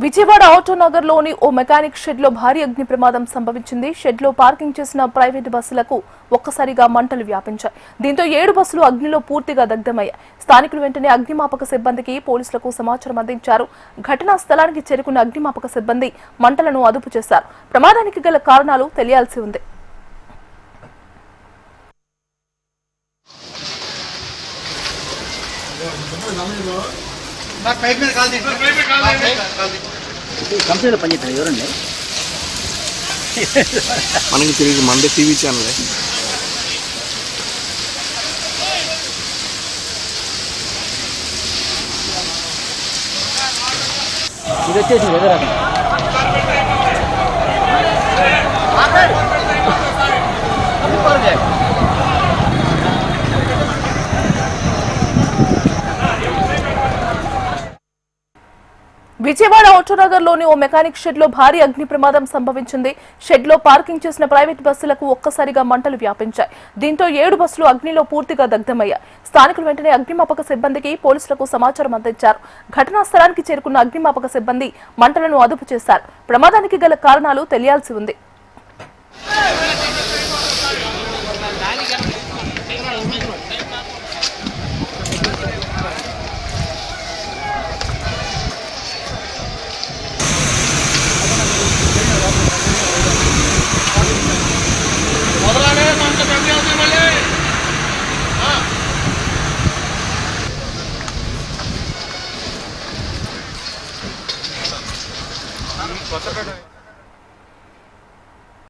విజయవాడ ఆటోనగర్లోని ఓ mechanic షెడ్లో భారీ అగ్ని ప్రమాదం సంభవించింది. షెడ్లో పార్కింగ్ చేసిన ప్రైవేటు బస్సులకు ఒక్కసారిగా మంటలు వ్యాపించాయి. దీంతో 7 బస్సులు అగ్నిలో పూర్తిగా దగ్ధమయ్యాయి. స్థానికులు వెంటనే అగ్నిమాపక సిబ్బందికి, పోలీసులకు సమాచారం అందించారు. ఘటనా స్థలానికి చేరుకున్న అగ్నిమాపక సిబ్బంది మంటలను అదుపు చేశారు. ప్రమాదానికి గల కారణాలు తెలియాల్సి ఉంది. కంపెనీలో పనిచేస్తారు ఎవరండి? మనకి తెలియదు, మందే టీవీ ఛానల్. ఇది వచ్చేసి వెదర్ విజయవాడ ఆటోనగర్లోని ఓ మెకానిక్ షెడ్లో భారీ అగ్ని ప్రమాదం సంభవించింది. షెడ్లో పార్కింగ్ చేసిన ప్రైవేట్ బస్సులకు ఒక్కసారిగా మంటలు వ్యాపించాయి. దీంతో 7 బస్సులు అగ్నిలో పూర్తిగా దగ్ధమయ్యాయి. స్థానికులు వెంటనే అగ్నిమాపక సిబ్బందికి, పోలీసులకు సమాచారం అందించారు. ఘటనా స్థలానికి చేరుకున్న అగ్నిమాపక సిబ్బంది మంటలను అదుపు చేశారు. ప్రమాదానికి గల కారణాలు తెలియాల్సి ఉంది. కొత్తపేట